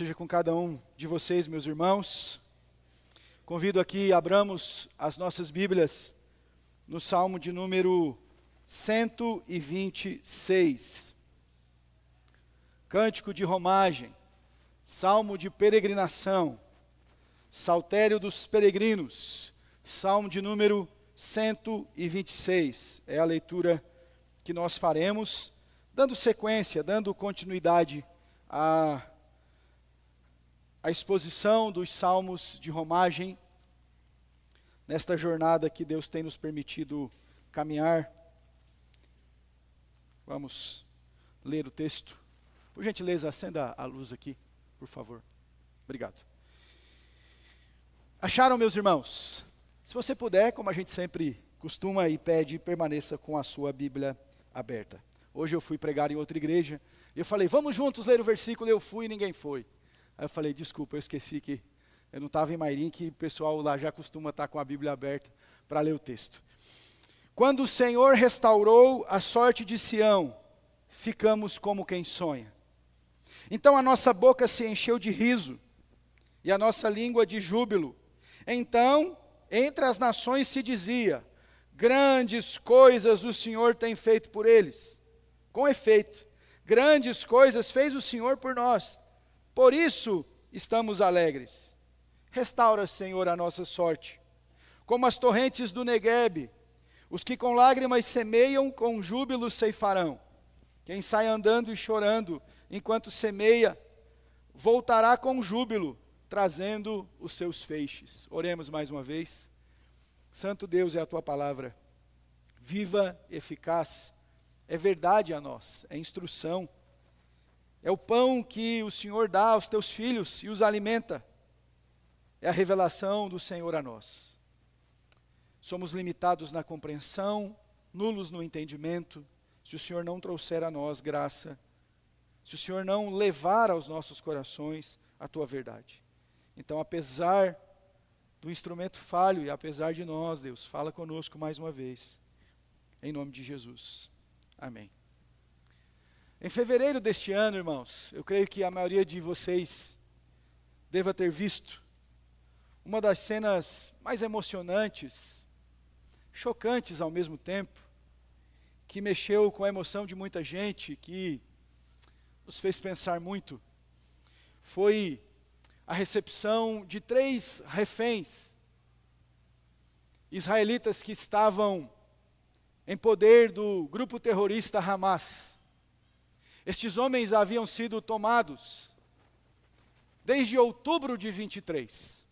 Seja com cada um de vocês, meus irmãos. Convido aqui, abramos as nossas Bíblias no Salmo de número 126. Cântico de romagem, Salmo de peregrinação, Saltério dos peregrinos, Salmo de número 126. É a leitura que nós faremos, dando sequência, dando continuidade a exposição dos salmos de romagem, nesta jornada que Deus tem nos permitido caminhar. Vamos ler o texto. Por gentileza, acenda a luz aqui, por favor. Obrigado. Acharam, meus irmãos? Se você puder, como a gente sempre costuma e pede, permaneça com a sua Bíblia aberta. Hoje eu fui pregar em outra igreja, e eu falei, vamos juntos ler o versículo, eu fui e ninguém foi. Aí eu falei, desculpa, eu esqueci que eu não estava em Mairim, que o pessoal lá já costuma estar com a Bíblia aberta para ler o texto. Quando o Senhor restaurou a sorte de Sião, ficamos como quem sonha. Então a nossa boca se encheu de riso, e a nossa língua de júbilo. Então, entre as nações se dizia, grandes coisas o Senhor tem feito por eles. Com efeito, grandes coisas fez o Senhor por nós. Por isso estamos alegres. Restaura, Senhor, a nossa sorte. Como as torrentes do Neguebe, os que com lágrimas semeiam, com júbilo ceifarão. Quem sai andando e chorando, enquanto semeia, voltará com júbilo, trazendo os seus feixes. Oremos mais uma vez. Santo Deus, é a tua palavra, viva, eficaz, é verdade a nós, é instrução. É o pão que o Senhor dá aos teus filhos e os alimenta. É a revelação do Senhor a nós. Somos limitados na compreensão, nulos no entendimento, se o Senhor não trouxer a nós graça, se o Senhor não levar aos nossos corações a tua verdade. Então, apesar do instrumento falho e apesar de nós, Deus, fala conosco mais uma vez. Em nome de Jesus. Amém. Em fevereiro deste ano, irmãos, eu creio que a maioria de vocês deva ter visto uma das cenas mais emocionantes, chocantes ao mesmo tempo, que mexeu com a emoção de muita gente, que nos fez pensar muito. Foi a recepção de 3 reféns israelitas que estavam em poder do grupo terrorista Hamas. Estes homens haviam sido tomados desde outubro de 23.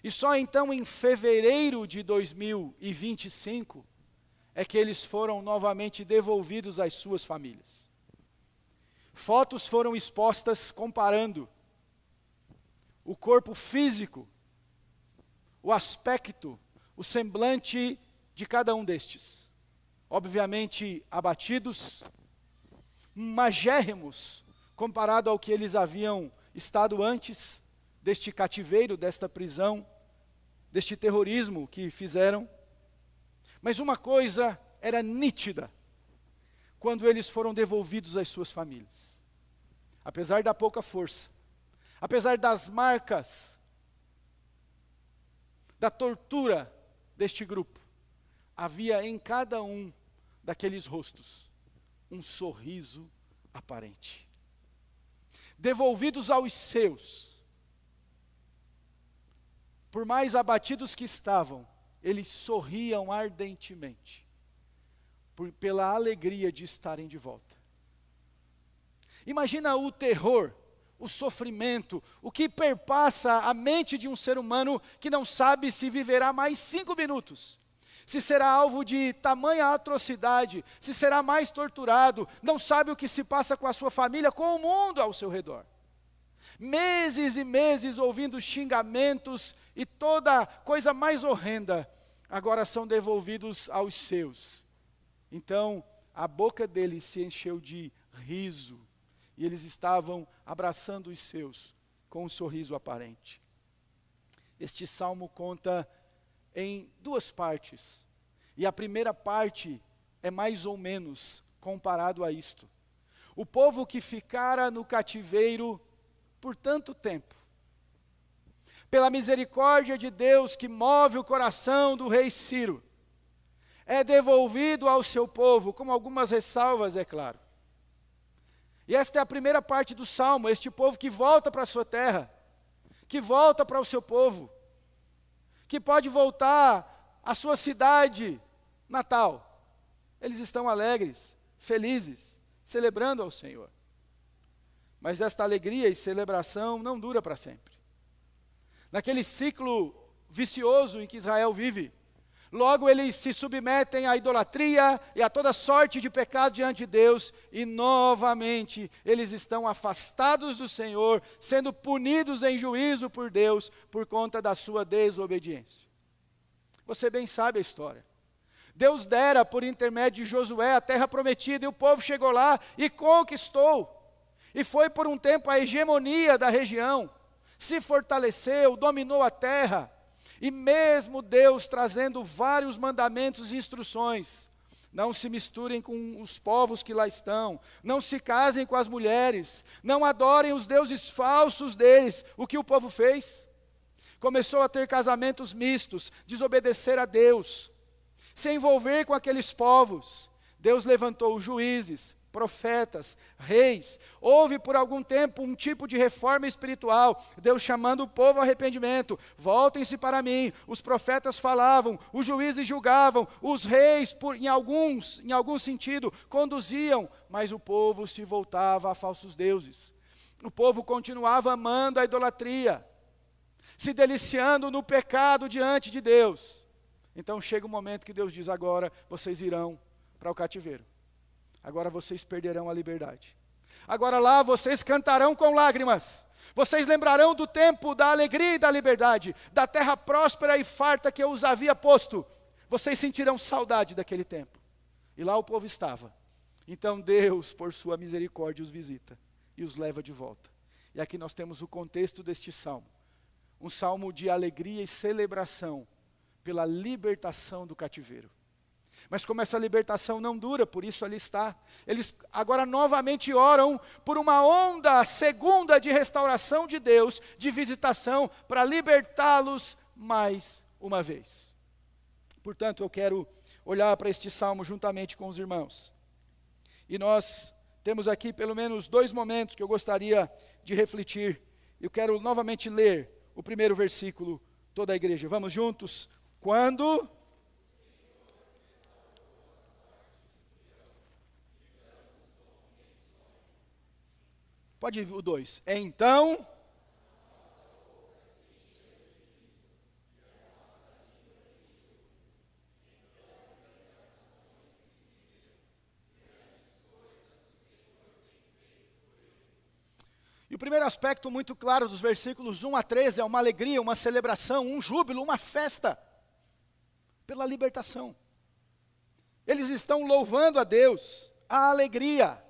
E só então em fevereiro de 2025 é que eles foram novamente devolvidos às suas famílias. Fotos foram expostas comparando o corpo físico, o aspecto, o semblante de cada um destes. Obviamente abatidos, magérrimos, comparado ao que eles haviam estado antes deste cativeiro, desta prisão, deste terrorismo que fizeram. Mas uma coisa era nítida, quando eles foram devolvidos às suas famílias. Apesar da pouca força, apesar das marcas, da tortura deste grupo, havia em cada um daqueles rostos um sorriso aparente. Devolvidos aos seus, por mais abatidos que estavam, eles sorriam ardentemente, pela alegria de estarem de volta. Imagina o terror, o sofrimento, o que perpassa a mente de um ser humano que não sabe se viverá mais 5 minutos. Se será alvo de tamanha atrocidade, se será mais torturado, não sabe o que se passa com a sua família, com o mundo ao seu redor. Meses e meses ouvindo xingamentos e toda coisa mais horrenda, agora são devolvidos aos seus. Então, a boca deles se encheu de riso, e eles estavam abraçando os seus, com um sorriso aparente. Este salmo conta em 2 partes, e a primeira parte é mais ou menos comparado a isto. O povo que ficara no cativeiro por tanto tempo, pela misericórdia de Deus que move o coração do rei Ciro, é devolvido ao seu povo, com algumas ressalvas, é claro. E esta é a primeira parte do Salmo, este povo que volta para a sua terra, que volta para o seu povo, que pode voltar à sua cidade natal. Eles estão alegres, felizes, celebrando ao Senhor. Mas esta alegria e celebração não dura para sempre. Naquele ciclo vicioso em que Israel vive, logo eles se submetem à idolatria e a toda sorte de pecado diante de Deus, e novamente eles estão afastados do Senhor, sendo punidos em juízo por Deus, por conta da sua desobediência. Você bem sabe a história. Deus dera por intermédio de Josué a terra prometida, e o povo chegou lá e conquistou. E foi por um tempo a hegemonia da região, se fortaleceu, dominou a terra. E mesmo Deus trazendo vários mandamentos e instruções, não se misturem com os povos que lá estão, não se casem com as mulheres, não adorem os deuses falsos deles. O que o povo fez? Começou a ter casamentos mistos, desobedecer a Deus, se envolver com aqueles povos. Deus levantou juízes, profetas, reis. Houve por algum tempo um tipo de reforma espiritual, Deus chamando o povo ao arrependimento. Voltem-se para mim. Os profetas falavam, os juízes julgavam, os reis, em algum sentido, conduziam, mas o povo se voltava a falsos deuses. O povo continuava amando a idolatria, se deliciando no pecado diante de Deus. Então chega o momento que Deus diz: agora vocês irão para o cativeiro. Agora vocês perderão a liberdade. Agora lá vocês cantarão com lágrimas. Vocês lembrarão do tempo da alegria e da liberdade, da terra próspera e farta que eu os havia posto. Vocês sentirão saudade daquele tempo. E lá o povo estava. Então Deus, por sua misericórdia, os visita e os leva de volta. E aqui nós temos o contexto deste salmo. Um salmo de alegria e celebração pela libertação do cativeiro. Mas como essa libertação não dura, por isso ali está. Eles agora novamente oram por uma onda segunda de restauração de Deus, de visitação, para libertá-los mais uma vez. Portanto, eu quero olhar para este salmo juntamente com os irmãos. E nós temos aqui pelo menos 2 momentos que eu gostaria de refletir. Eu quero novamente ler o primeiro versículo, toda a igreja. Vamos juntos? Quando... Pode ir o 2. Então... E o primeiro aspecto muito claro dos versículos 1 a 13 é uma alegria, uma celebração, um júbilo, uma festa pela libertação. Eles estão louvando a Deus, a alegria,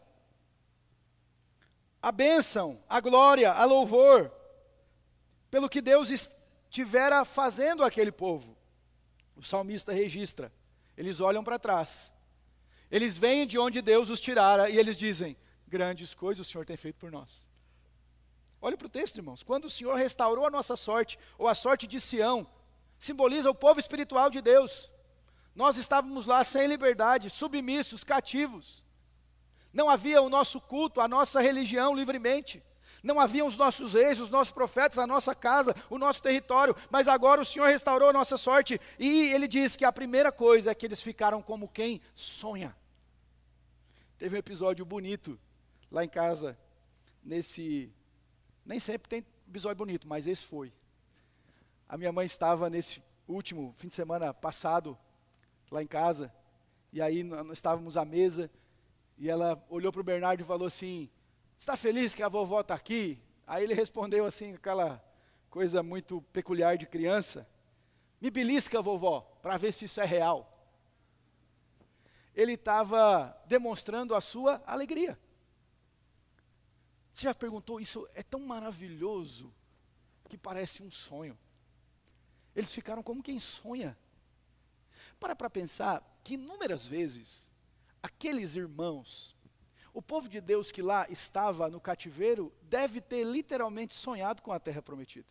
a bênção, a glória, a louvor, pelo que Deus estivera fazendo àquele povo. O salmista registra, eles olham para trás, eles veem de onde Deus os tirara e eles dizem: grandes coisas o Senhor tem feito por nós. Olha para o texto, irmãos. Quando o Senhor restaurou a nossa sorte, ou a sorte de Sião, simboliza o povo espiritual de Deus. Nós estávamos lá sem liberdade, submissos, cativos. Não havia o nosso culto, a nossa religião livremente. Não haviam os nossos reis, os nossos profetas, a nossa casa, o nosso território. Mas agora o Senhor restaurou a nossa sorte. E Ele diz que a primeira coisa é que eles ficaram como quem sonha. Teve um episódio bonito lá em casa, nem sempre tem episódio bonito, mas esse foi. A minha mãe estava nesse último fim de semana passado, lá em casa, e aí nós estávamos à mesa, e ela olhou para o Bernardo e falou assim: está feliz que a vovó está aqui? Aí ele respondeu assim, aquela coisa muito peculiar de criança: me belisca, vovó, para ver se isso é real. Ele estava demonstrando a sua alegria. Você já perguntou, isso é tão maravilhoso que parece um sonho. Eles ficaram como quem sonha. Para pensar que inúmeras vezes, aqueles irmãos O povo de Deus que lá estava no cativeiro deve ter literalmente sonhado com a terra prometida.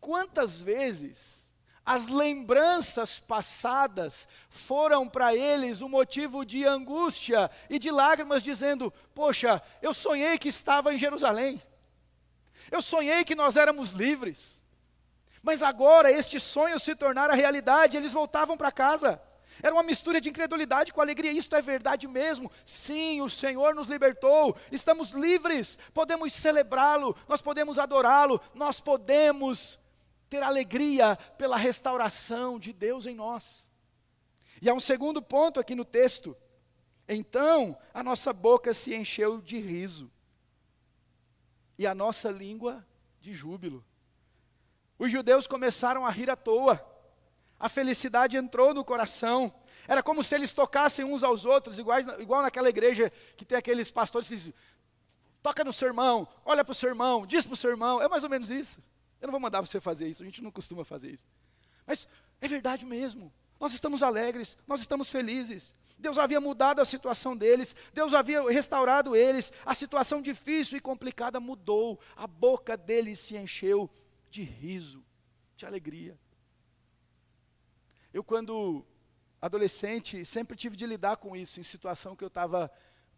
Quantas vezes as lembranças passadas foram para eles um motivo de angústia e de lágrimas, dizendo: poxa, eu sonhei que estava em Jerusalém, eu sonhei que nós éramos livres, mas agora este sonho se tornara realidade. Eles voltavam para casa. Era uma mistura de incredulidade com alegria. Isto é verdade mesmo? Sim, o Senhor nos libertou, estamos livres, podemos celebrá-lo, nós podemos adorá-lo, nós podemos ter alegria pela restauração de Deus em nós. E há um segundo ponto aqui no texto. Então a nossa boca se encheu de riso, e a nossa língua de júbilo. Os judeus começaram a rir à toa. A felicidade entrou no coração. Era como se eles tocassem uns aos outros, igual naquela igreja que tem aqueles pastores que dizem: toca no seu irmão, olha para o seu irmão, diz para o seu irmão. É mais ou menos isso. Eu não vou mandar você fazer isso, a gente não costuma fazer isso. Mas é verdade mesmo. Nós estamos alegres, nós estamos felizes. Deus havia mudado a situação deles, Deus havia restaurado eles. A situação difícil e complicada mudou. A boca deles se encheu de riso, de alegria. Eu, quando adolescente, sempre tive de lidar com isso, em situação que eu estava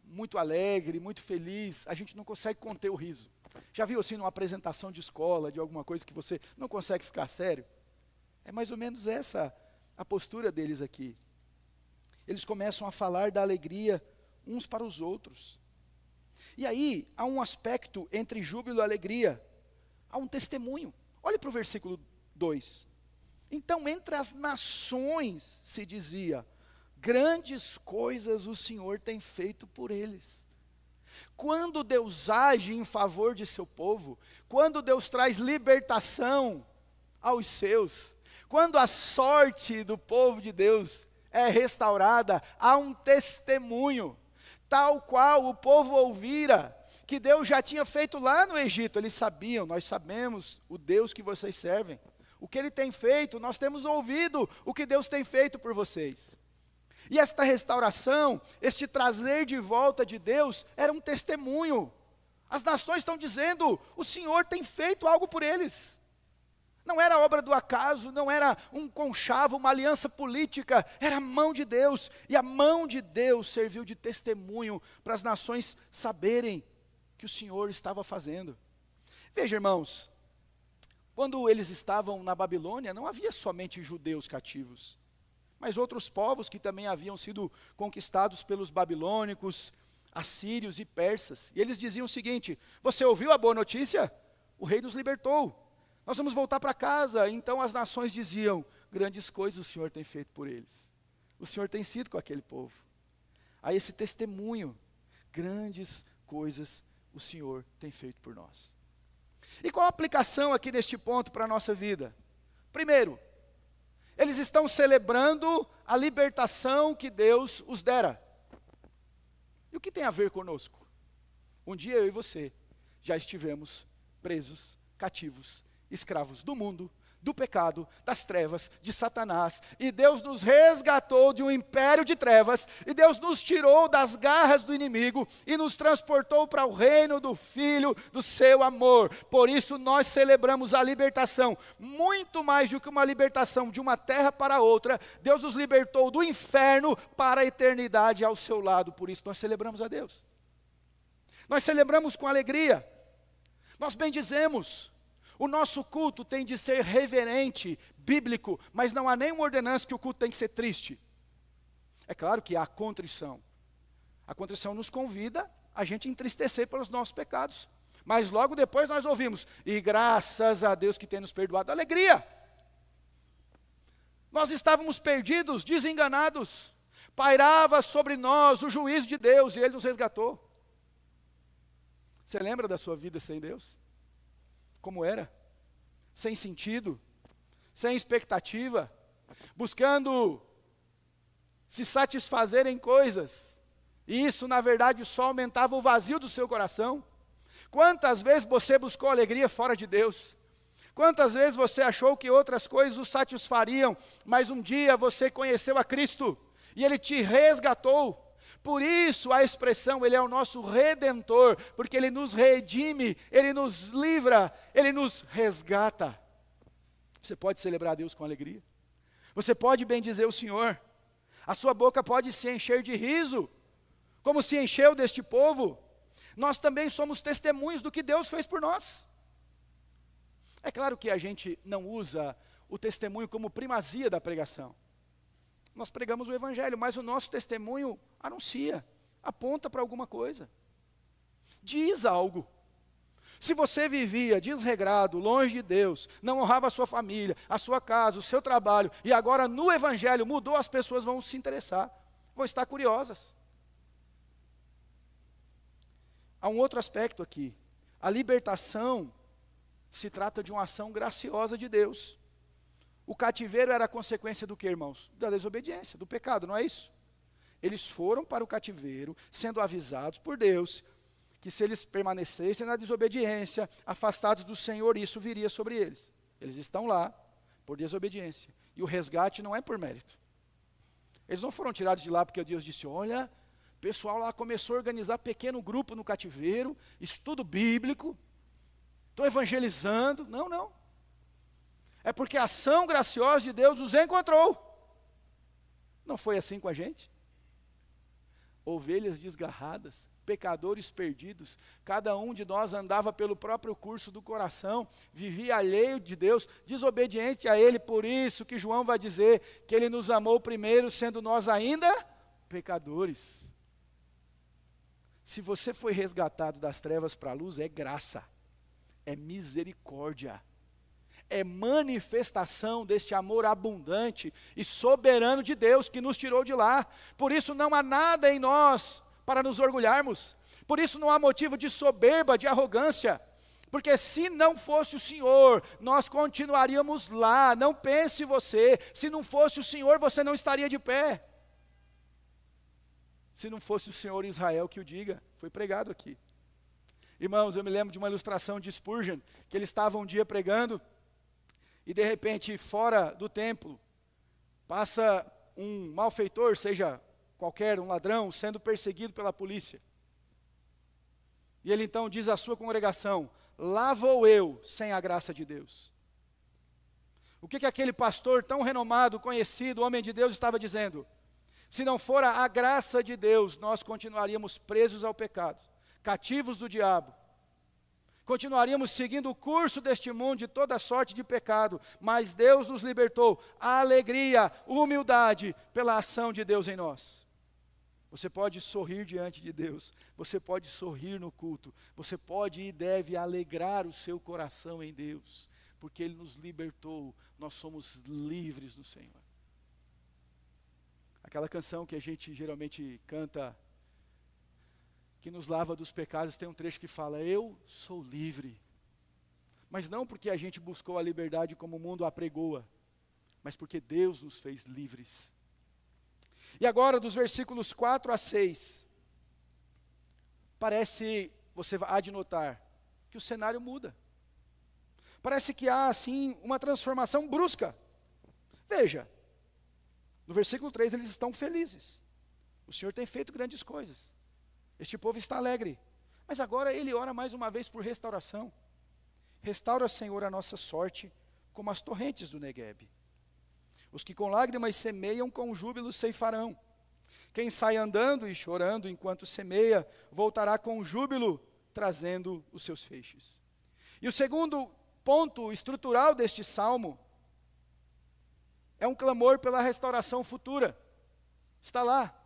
muito alegre, muito feliz. A gente não consegue conter o riso. Já viu assim numa apresentação de escola, de alguma coisa que você não consegue ficar sério? É mais ou menos essa a postura deles aqui. Eles começam a falar da alegria uns para os outros. E aí, há um aspecto entre júbilo e alegria. Há um testemunho. Olhe para o versículo 2. Então, entre as nações se dizia: grandes coisas o Senhor tem feito por eles. Quando Deus age em favor de seu povo, quando Deus traz libertação aos seus, quando a sorte do povo de Deus é restaurada, há um testemunho, tal qual o povo ouvira que Deus já tinha feito lá no Egito. Eles sabiam: nós sabemos o Deus que vocês servem. O que Ele tem feito, nós temos ouvido o que Deus tem feito por vocês. E esta restauração, este trazer de volta de Deus, era um testemunho. As nações estão dizendo: o Senhor tem feito algo por eles. Não era obra do acaso, não era um conchavo, uma aliança política, era a mão de Deus. E a mão de Deus serviu de testemunho para as nações saberem que o Senhor estava fazendo. Veja, irmãos, quando eles estavam na Babilônia, não havia somente judeus cativos, mas outros povos que também haviam sido conquistados pelos babilônicos, assírios e persas. E eles diziam o seguinte: você ouviu a boa notícia? O rei nos libertou, nós vamos voltar para casa. Então as nações diziam: grandes coisas o Senhor tem feito por eles. O Senhor tem sido com aquele povo. Há esse testemunho: grandes coisas o Senhor tem feito por nós. E qual a aplicação aqui deste ponto para a nossa vida? Primeiro, eles estão celebrando a libertação que Deus os dera. E o que tem a ver conosco? Um dia eu e você já estivemos presos, cativos, escravos do mundo, do pecado, das trevas, de Satanás, e Deus nos resgatou de um império de trevas, e Deus nos tirou das garras do inimigo, e nos transportou para o reino do Filho do seu amor. Por isso nós celebramos a libertação, muito mais do que uma libertação de uma terra para outra. Deus nos libertou do inferno para a eternidade ao seu lado. Por isso nós celebramos a Deus. Nós celebramos com alegria, nós bendizemos. O nosso culto tem de ser reverente, bíblico, mas não há nenhuma ordenança que o culto tem que ser triste. É claro que há contrição. A contrição nos convida a gente entristecer pelos nossos pecados. Mas logo depois nós ouvimos: e graças a Deus que tem nos perdoado. Alegria! Nós estávamos perdidos, desenganados. Pairava sobre nós o juízo de Deus e Ele nos resgatou. Você lembra da sua vida sem Deus? Como era? Sem sentido, sem expectativa, buscando se satisfazer em coisas, e isso na verdade só aumentava o vazio do seu coração. Quantas vezes você buscou alegria fora de Deus? Quantas vezes você achou que outras coisas o satisfariam, mas um dia você conheceu a Cristo, e Ele te resgatou. Por isso a expressão, Ele é o nosso Redentor, porque Ele nos redime, Ele nos livra, Ele nos resgata. Você pode celebrar a Deus com alegria. Você pode bendizer o Senhor. A sua boca pode se encher de riso, como se encheu deste povo. Nós também somos testemunhos do que Deus fez por nós. É claro que a gente não usa o testemunho como primazia da pregação. Nós pregamos o Evangelho, mas o nosso testemunho anuncia, aponta para alguma coisa, diz algo. Se você vivia desregrado, longe de Deus, não honrava a sua família, a sua casa, o seu trabalho, e agora no Evangelho mudou, as pessoas vão se interessar, vão estar curiosas. Há um outro aspecto aqui. A libertação se trata de uma ação graciosa de Deus. O cativeiro era a consequência do que, irmãos? Da desobediência, do pecado, não é isso? Eles foram para o cativeiro, sendo avisados por Deus, que se eles permanecessem na desobediência, afastados do Senhor, isso viria sobre eles. Eles estão lá por desobediência. E o resgate não é por mérito. Eles não foram tirados de lá porque Deus disse, olha, o pessoal lá começou a organizar pequeno grupo no cativeiro, estudo bíblico, estou evangelizando. Não, não. É porque a ação graciosa de Deus os encontrou. Não foi assim com a gente? Ovelhas desgarradas, pecadores perdidos, cada um de nós andava pelo próprio curso do coração, vivia alheio de Deus, desobediente a Ele, por isso que João vai dizer que Ele nos amou primeiro, sendo nós ainda pecadores. Se você foi resgatado das trevas para a luz, é graça, é misericórdia, é manifestação deste amor abundante e soberano de Deus que nos tirou de lá. Por isso não há nada em nós para nos orgulharmos. Por isso não há motivo de soberba, de arrogância. Porque se não fosse o Senhor, nós continuaríamos lá. Não pense você, se não fosse o Senhor, você não estaria de pé. Se não fosse o Senhor Israel que o diga, foi pregado aqui. Irmãos, eu me lembro de uma ilustração de Spurgeon, que ele estava um dia pregando, e de repente, fora do templo, passa um malfeitor, seja qualquer, um ladrão, sendo perseguido pela polícia. E ele então diz à sua congregação, lá vou eu, sem a graça de Deus. O que aquele pastor tão renomado, conhecido, homem de Deus, estava dizendo? Se não fora a graça de Deus, nós continuaríamos presos ao pecado, cativos do diabo. Continuaríamos seguindo o curso deste mundo de toda sorte de pecado, mas Deus nos libertou. A alegria, humildade pela ação de Deus em nós. Você pode sorrir diante de Deus, você pode sorrir no culto, você pode e deve alegrar o seu coração em Deus, porque Ele nos libertou, nós somos livres do Senhor. Aquela canção que a gente geralmente canta, que nos lava dos pecados, tem um trecho que fala, eu sou livre. Mas não porque a gente buscou a liberdade como o mundo a pregoa, mas porque Deus nos fez livres. E agora, dos versículos 4 a 6, parece, você há de notar, que o cenário muda. Parece que há, assim, uma transformação brusca. Veja, no versículo 3 eles estão felizes. O Senhor tem feito grandes coisas. Este povo está alegre. Mas agora ele ora mais uma vez por restauração. Restaura, Senhor, a nossa sorte, como as torrentes do Neguebe. Os que com lágrimas semeiam, com júbilo ceifarão. Quem sai andando e chorando enquanto semeia, voltará com júbilo, trazendo os seus feixes. E o segundo ponto estrutural deste salmo é um clamor pela restauração futura. Está lá.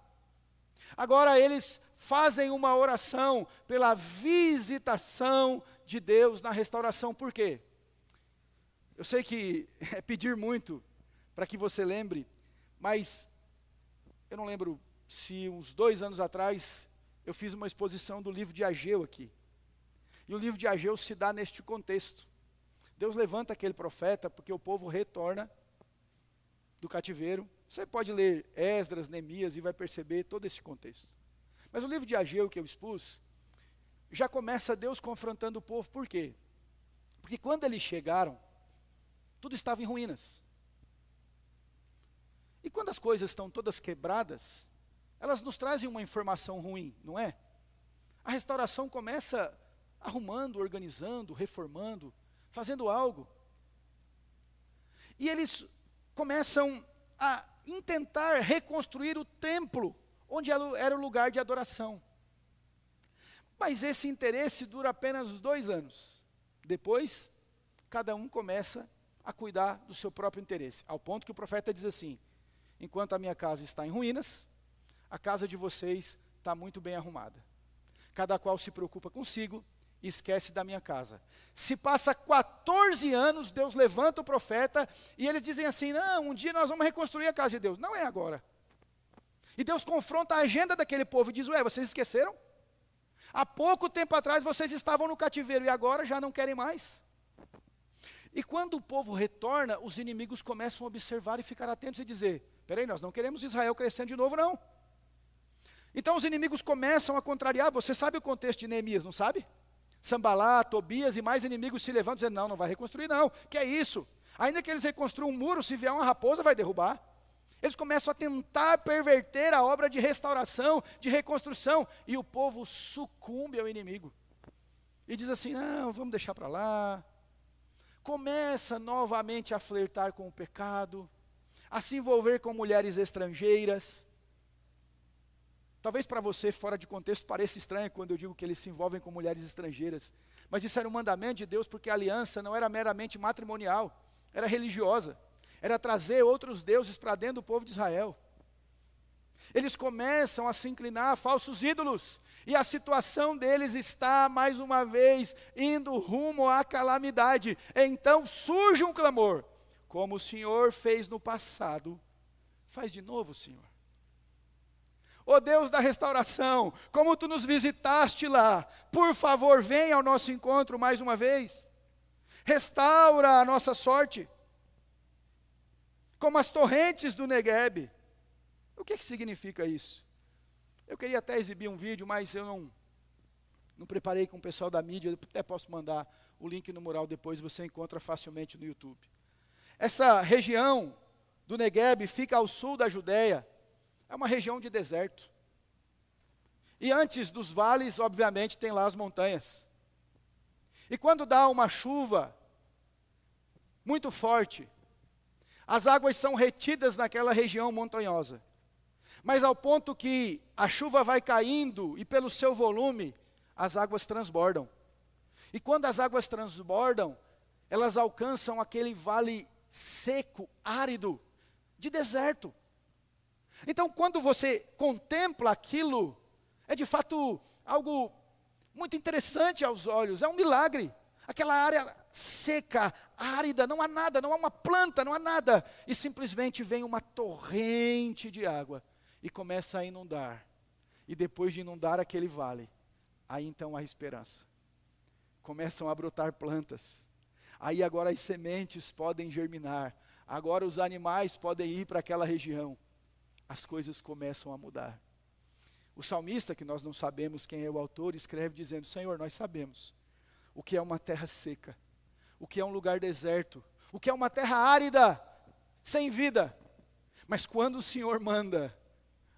Agora eles fazem uma oração pela visitação de Deus na restauração. Por quê? Eu sei que é pedir muito para que você lembre, mas eu não lembro se uns 2 anos atrás eu fiz uma exposição do livro de Ageu aqui. E o livro de Ageu se dá neste contexto. Deus levanta aquele profeta porque o povo retorna do cativeiro. Você pode ler Esdras, Neemias e vai perceber todo esse contexto. Mas o livro de Ageu que eu expus, já começa Deus confrontando o povo. Por quê? Porque quando eles chegaram, tudo estava em ruínas. E quando as coisas estão todas quebradas, elas nos trazem uma informação ruim, não é? A restauração começa arrumando, organizando, reformando, fazendo algo. E eles começam a intentar reconstruir o templo, onde era o lugar de adoração. Mas esse interesse dura apenas os 2 anos. Depois, cada um começa a cuidar do seu próprio interesse. Ao ponto que o profeta diz assim: enquanto a minha casa está em ruínas, a casa de vocês está muito bem arrumada. Cada qual se preocupa consigo e esquece da minha casa. Se passa 14 anos, Deus levanta o profeta e eles dizem assim: não, um dia nós vamos reconstruir a casa de Deus. Não é agora. E Deus confronta a agenda daquele povo e diz: ué, vocês esqueceram? Há pouco tempo atrás vocês estavam no cativeiro e agora já não querem mais. E quando o povo retorna, os inimigos começam a observar e ficar atentos e dizer: peraí, nós não queremos Israel crescendo de novo, não. Então os inimigos começam a contrariar. Você sabe o contexto de Neemias, não sabe? Sambalá, Tobias e mais inimigos se levantam dizendo: não, não vai reconstruir não, que é isso? Ainda que eles reconstruam um muro, se vier uma raposa vai derrubar. Eles começam a tentar perverter a obra de restauração, de reconstrução, e o povo sucumbe ao inimigo. E diz assim: não, vamos deixar para lá. Começa novamente a flertar com o pecado, a se envolver com mulheres estrangeiras. Talvez para você, fora de contexto, pareça estranho quando eu digo que eles se envolvem com mulheres estrangeiras. Mas isso era um mandamento de Deus, porque a aliança não era meramente matrimonial, era religiosa. Era trazer outros deuses para dentro do povo de Israel. Eles começam a se inclinar a falsos ídolos. E a situação deles está, mais uma vez, indo rumo à calamidade. Então surge um clamor: como o Senhor fez no passado, faz de novo, Senhor. Ó Deus da restauração, como Tu nos visitaste lá, por favor, venha ao nosso encontro mais uma vez. Restaura a nossa sorte, como as torrentes do Neguebe. O que significa isso? Eu queria até exibir um vídeo, mas eu não preparei com o pessoal da mídia. Eu até posso mandar o link no mural depois, você encontra facilmente no YouTube. Essa região do Neguebe fica ao sul da Judeia. É uma região de deserto. E antes dos vales, obviamente, tem lá as montanhas. E quando dá uma chuva muito forte, as águas são retidas naquela região montanhosa. Mas ao ponto que a chuva vai caindo e pelo seu volume, as águas transbordam. E quando as águas transbordam, elas alcançam aquele vale seco, árido, de deserto. Então, quando você contempla aquilo, é de fato algo muito interessante aos olhos, é um milagre. Aquela área seca, árida, não há nada, não há uma planta, não há nada. E simplesmente vem uma torrente de água e começa a inundar. E depois de inundar aquele vale, aí então há esperança. Começam a brotar plantas. Aí agora as sementes podem germinar. Agora os animais podem ir para aquela região. As coisas começam a mudar. O salmista, que nós não sabemos quem é o autor, escreve dizendo: Senhor, nós sabemos o que é uma terra seca, o que é um lugar deserto, o que é uma terra árida, sem vida. Mas quando o Senhor manda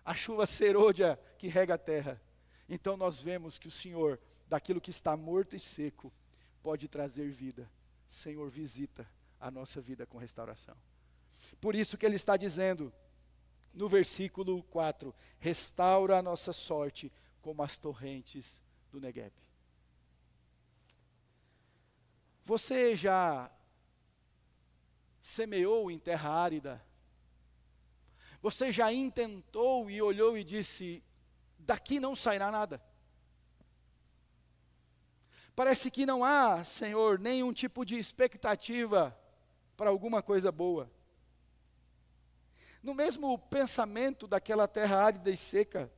a chuva serôdia que rega a terra, então nós vemos que o Senhor, daquilo que está morto e seco, pode trazer vida. Senhor, visita a nossa vida com restauração. Por isso que ele está dizendo no versículo 4, restaura a nossa sorte como as torrentes do Neguebe. Você já semeou em terra árida? Você já intentou e olhou e disse: daqui não sairá nada? Parece que não há, Senhor, nenhum tipo de expectativa para alguma coisa boa. No mesmo pensamento daquela terra árida e seca,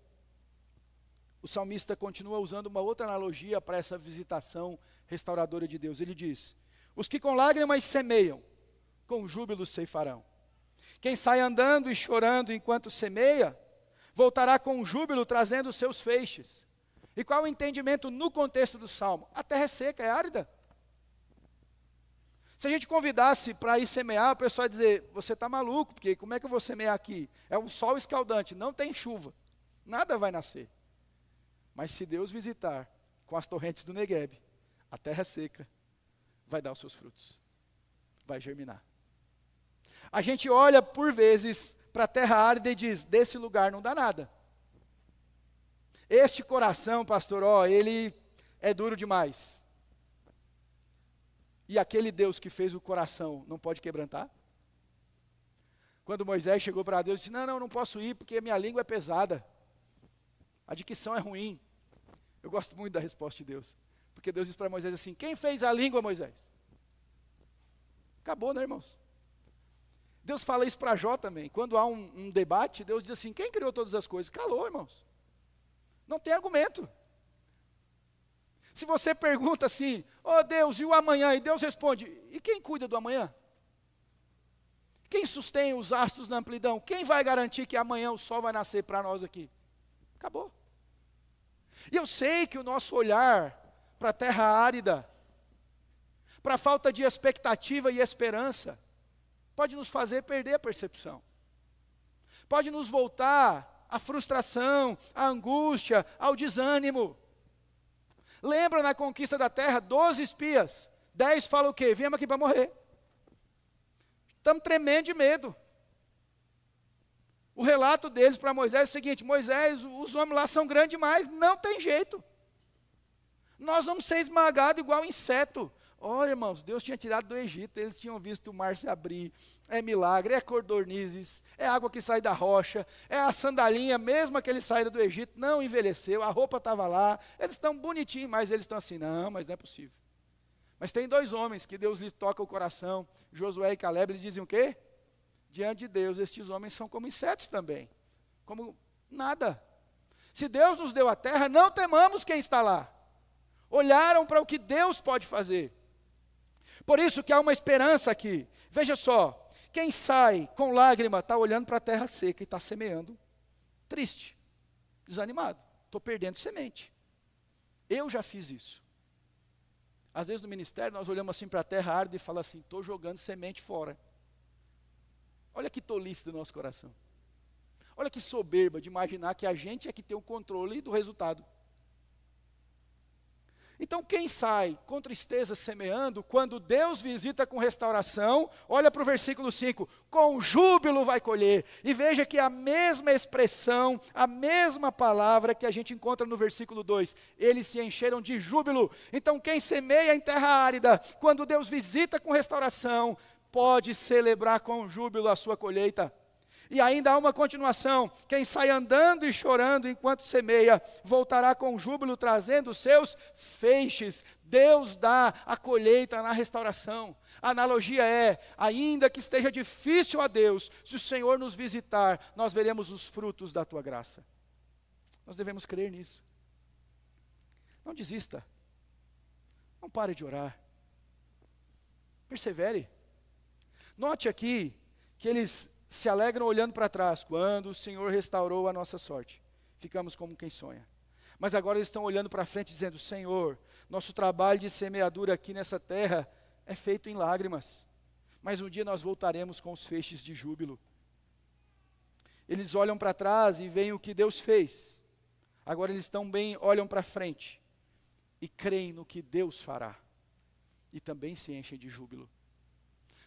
o salmista continua usando uma outra analogia para essa visitação restauradora de Deus. Ele diz: os que com lágrimas semeiam, com júbilo ceifarão. Quem sai andando e chorando enquanto semeia, voltará com júbilo trazendo seus feixes. E qual o entendimento no contexto do salmo? A terra é seca, é árida. Se a gente convidasse para ir semear, o pessoal ia dizer: você está maluco, porque como é que eu vou semear aqui? É um sol escaldante, não tem chuva. Nada vai nascer. Mas se Deus visitar com as torrentes do Negueb, a terra seca vai dar os seus frutos. Vai germinar. A gente olha por vezes para a terra árida e diz, desse lugar não dá nada. Este coração, pastor, ele é duro demais. E aquele Deus que fez o coração não pode quebrantar? Quando Moisés chegou para Deus e disse, não posso ir porque minha língua é pesada. A dicção é ruim. Eu gosto muito da resposta de Deus. Porque Deus disse para Moisés assim, quem fez a língua, Moisés? Acabou, né, irmãos? Deus fala isso para Jó também. Quando há um debate, Deus diz assim, quem criou todas as coisas? Calou, irmãos. Não tem argumento. Se você pergunta assim, Deus, e o amanhã? E Deus responde, e quem cuida do amanhã? Quem sustém os astros na amplidão? Quem vai garantir que amanhã o sol vai nascer para nós aqui? Acabou. E eu sei que o nosso olhar para a terra árida, para a falta de expectativa e esperança, pode nos fazer perder a percepção. Pode nos voltar à frustração, à angústia, ao desânimo. Lembra na conquista da terra, 12 espias, 10 falam o quê? Viemos aqui para morrer. Estamos tremendo de medo. O relato deles para Moisés é o seguinte, Moisés, os homens lá são grandes demais, não tem jeito. Nós vamos ser esmagados igual inseto. Olha, irmãos, Deus tinha tirado do Egito, eles tinham visto o mar se abrir, é milagre, é codornizes, é água que sai da rocha, é a sandalinha, mesmo que eles saíram do Egito, não envelheceu, a roupa estava lá, eles estão bonitinhos, mas eles estão assim, mas não é possível. Mas tem 2 homens que Deus lhe toca o coração, Josué e Caleb, eles dizem o quê? Diante de Deus, estes homens são como insetos também, como nada. Se Deus nos deu a terra, não temamos quem está lá. Olharam para o que Deus pode fazer. Por isso que há uma esperança aqui. Veja só, quem sai com lágrima está olhando para a terra seca e está semeando, triste, desanimado. Estou perdendo semente. Eu já fiz isso. Às vezes no ministério nós olhamos assim para a terra árida e falamos assim, estou jogando semente fora. Olha que tolice do nosso coração. Olha que soberba de imaginar que a gente é que tem o controle do resultado. Então quem sai com tristeza semeando, quando Deus visita com restauração, olha para o versículo 5, com júbilo vai colher. E veja que a mesma expressão, a mesma palavra que a gente encontra no versículo 2, eles se encheram de júbilo. Então quem semeia em terra árida, quando Deus visita com restauração, pode celebrar com júbilo a sua colheita. E ainda há uma continuação, quem sai andando e chorando enquanto semeia, voltará com júbilo trazendo os seus feixes. Deus dá a colheita na restauração. A analogia é, ainda que esteja difícil a Deus, se o Senhor nos visitar, nós veremos os frutos da tua graça. Nós devemos crer nisso. Não desista. Não pare de orar. Persevere. Note aqui que eles se alegram olhando para trás, quando o Senhor restaurou a nossa sorte. Ficamos como quem sonha. Mas agora eles estão olhando para frente dizendo, Senhor, nosso trabalho de semeadura aqui nessa terra é feito em lágrimas. Mas um dia nós voltaremos com os feixes de júbilo. Eles olham para trás e veem o que Deus fez. Agora eles também olham para frente e creem no que Deus fará. E também se enchem de júbilo.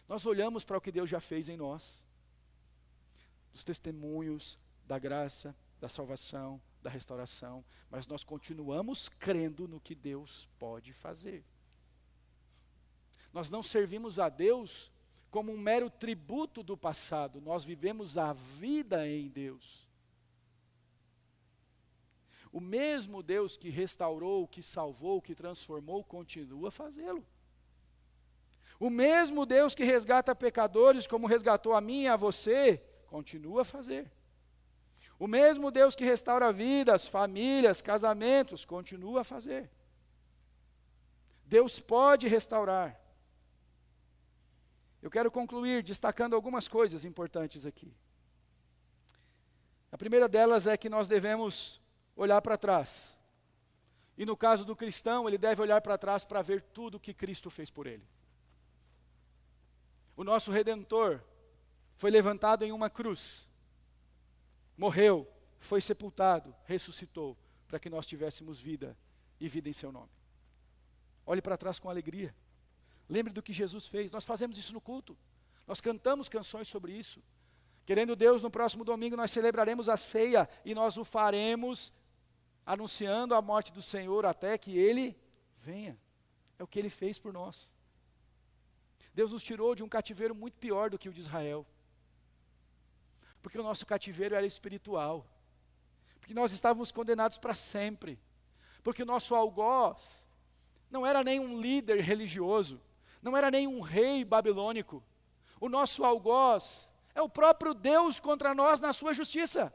Nós olhamos para o que Deus já fez em nós. Dos testemunhos, da graça, da salvação, da restauração, mas nós continuamos crendo no que Deus pode fazer. Nós não servimos a Deus como um mero tributo do passado, nós vivemos a vida em Deus. O mesmo Deus que restaurou, que salvou, que transformou, continua a fazê-lo. O mesmo Deus que resgata pecadores, como resgatou a mim e a você, continua a fazer. O mesmo Deus que restaura vidas, famílias, casamentos, continua a fazer. Deus pode restaurar. Eu quero concluir destacando algumas coisas importantes aqui. A primeira delas é que nós devemos olhar para trás. E no caso do cristão, ele deve olhar para trás para ver tudo que Cristo fez por ele. O nosso Redentor foi levantado em uma cruz, morreu, foi sepultado, ressuscitou, para que nós tivéssemos vida e vida em seu nome. Olhe para trás com alegria. Lembre do que Jesus fez. Nós fazemos isso no culto. Nós cantamos canções sobre isso. Querendo Deus, no próximo domingo nós celebraremos a ceia e nós o faremos anunciando a morte do Senhor até que Ele venha. É o que Ele fez por nós. Deus nos tirou de um cativeiro muito pior do que o de Israel. Porque o nosso cativeiro era espiritual. Porque nós estávamos condenados para sempre. Porque o nosso algoz não era nem um líder religioso, não era nem um rei babilônico. O nosso algoz é o próprio Deus contra nós na sua justiça.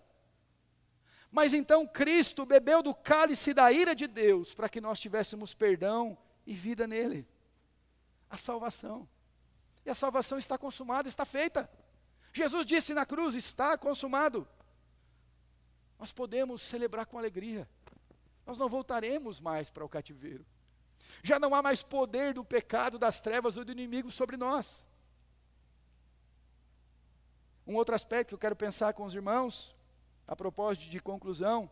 Mas então Cristo bebeu do cálice da ira de Deus para que nós tivéssemos perdão e vida nele. A salvação. E a salvação está consumada, está feita. Jesus disse na cruz, está consumado. Nós podemos celebrar com alegria. Nós não voltaremos mais para o cativeiro. Já não há mais poder do pecado, das trevas ou do inimigo sobre nós. Um outro aspecto que eu quero pensar com os irmãos, a propósito de conclusão,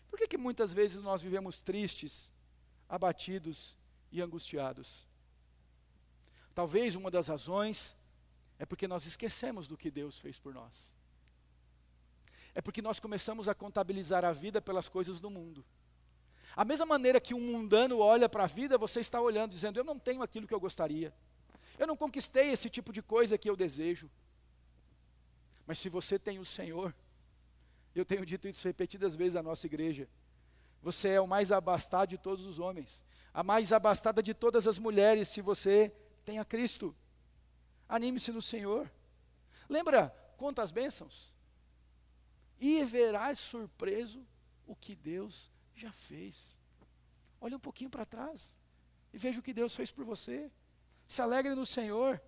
por que muitas vezes nós vivemos tristes, abatidos e angustiados? Talvez uma das razões é porque nós esquecemos do que Deus fez por nós. É porque nós começamos a contabilizar a vida pelas coisas do mundo. A mesma maneira que um mundano olha para a vida, você está olhando, dizendo, eu não tenho aquilo que eu gostaria. Eu não conquistei esse tipo de coisa que eu desejo. Mas se você tem o Senhor, eu tenho dito isso repetidas vezes à nossa igreja, você é o mais abastado de todos os homens, a mais abastada de todas as mulheres, se você tem a Cristo. Anime-se no Senhor. Lembra, conta as bênçãos. E verás surpreso o que Deus já fez. Olha um pouquinho para trás e veja o que Deus fez por você. Se alegre no Senhor.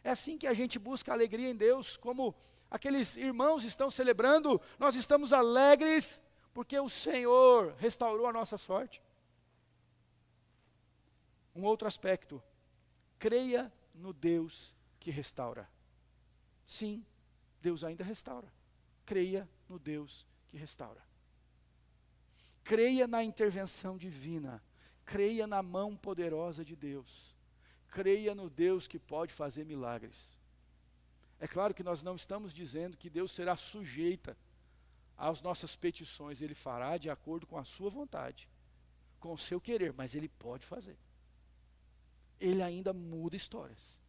É assim que a gente busca alegria em Deus, como aqueles irmãos estão celebrando, nós estamos alegres porque o Senhor restaurou a nossa sorte. Um outro aspecto, creia no Deus que restaura. Sim, Deus ainda restaura. Creia no Deus que restaura. Creia na intervenção divina. Creia na mão poderosa de Deus. Creia no Deus que pode fazer milagres. É claro que nós não estamos dizendo que Deus será sujeita às nossas petições. Ele fará de acordo com a sua vontade, com o seu querer, mas Ele pode fazer. Ele ainda muda histórias.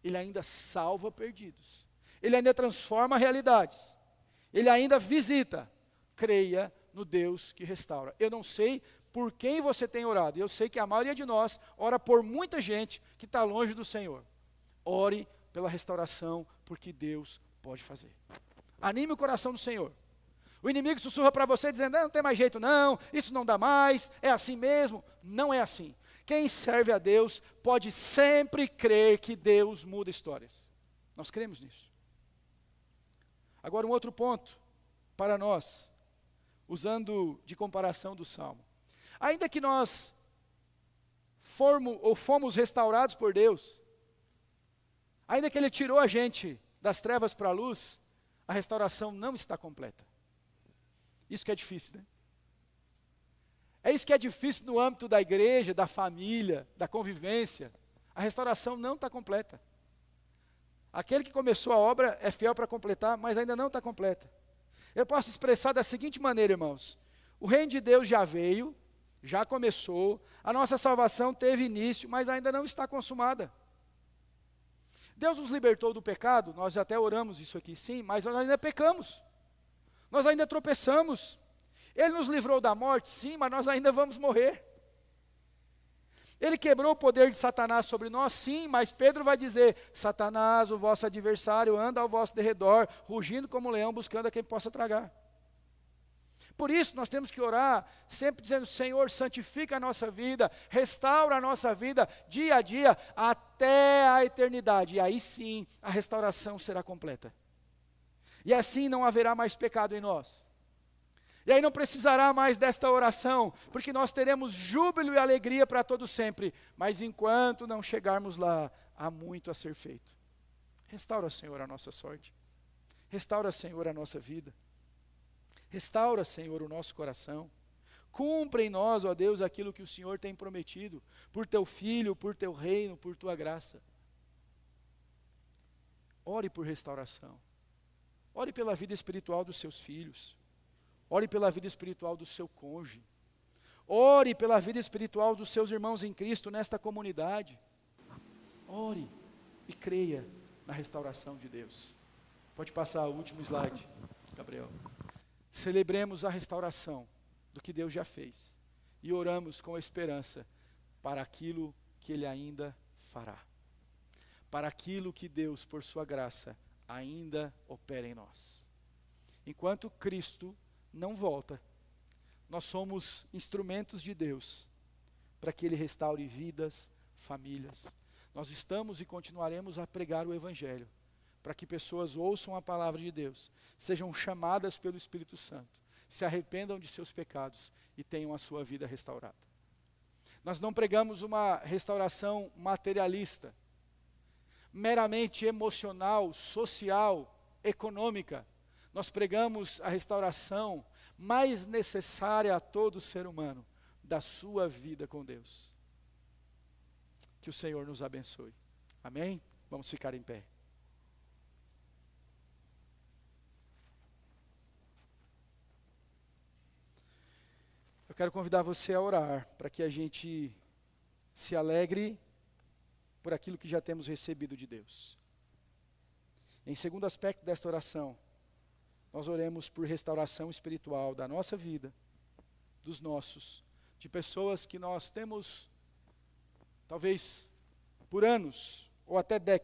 Ele ainda salva perdidos. Ele ainda transforma realidades. Ele ainda visita. Creia no Deus que restaura. Eu não sei por quem você tem orado. Eu sei que a maioria de nós ora por muita gente que está longe do Senhor. Ore pela restauração, porque Deus pode fazer. Anime o coração do Senhor. O inimigo sussurra para você dizendo, não tem mais jeito não, isso não dá mais, é assim mesmo. Não é assim. Quem serve a Deus pode sempre crer que Deus muda histórias. Nós cremos nisso. Agora um outro ponto para nós, usando de comparação do Salmo. Ainda que nós fomos restaurados por Deus, ainda que Ele tirou a gente das trevas para a luz, a restauração não está completa. Isso que é difícil, né? É isso que é difícil no âmbito da igreja, da família, da convivência. A restauração não está completa. Aquele que começou a obra é fiel para completar, mas ainda não está completa. Eu posso expressar da seguinte maneira, irmãos. O reino de Deus já veio, já começou, a nossa salvação teve início, mas ainda não está consumada. Deus nos libertou do pecado, nós até oramos isso aqui, sim, mas nós ainda pecamos. Nós ainda tropeçamos. Ele nos livrou da morte, sim, mas nós ainda vamos morrer. Ele quebrou o poder de Satanás sobre nós, sim, mas Pedro vai dizer, Satanás, o vosso adversário, anda ao vosso derredor, rugindo como um leão, buscando a quem possa tragar. Por isso, nós temos que orar, sempre dizendo, Senhor, santifica a nossa vida, restaura a nossa vida, dia a dia, até a eternidade. E aí sim, a restauração será completa. E assim não haverá mais pecado em nós. E aí não precisará mais desta oração, porque nós teremos júbilo e alegria para todo sempre. Mas enquanto não chegarmos lá, há muito a ser feito. Restaura, Senhor, a nossa sorte. Restaura, Senhor, a nossa vida. Restaura, Senhor, o nosso coração. Cumpre em nós, ó Deus, aquilo que o Senhor tem prometido, por teu Filho, por teu reino, por tua graça. Ore por restauração. Ore pela vida espiritual dos seus filhos. Ore pela vida espiritual do seu cônjuge. Ore pela vida espiritual dos seus irmãos em Cristo nesta comunidade. Ore e creia na restauração de Deus. Pode passar o último slide, Gabriel. Celebremos a restauração do que Deus já fez e oramos com esperança para aquilo que Ele ainda fará, para aquilo que Deus, por sua graça, ainda opera em nós. Enquanto Cristo não volta, nós somos instrumentos de Deus para que Ele restaure vidas, famílias. Nós estamos e continuaremos a pregar o Evangelho, para que pessoas ouçam a palavra de Deus, sejam chamadas pelo Espírito Santo, se arrependam de seus pecados e tenham a sua vida restaurada. Nós não pregamos uma restauração materialista, meramente emocional, social, econômica. Nós pregamos a restauração mais necessária a todo ser humano, da sua vida com Deus. Que o Senhor nos abençoe. Amém? Vamos ficar em pé. Eu quero convidar você a orar, para que a gente se alegre por aquilo que já temos recebido de Deus. Em segundo aspecto desta oração, nós oremos por restauração espiritual da nossa vida, dos nossos, de pessoas que nós temos, talvez por anos ou até décadas,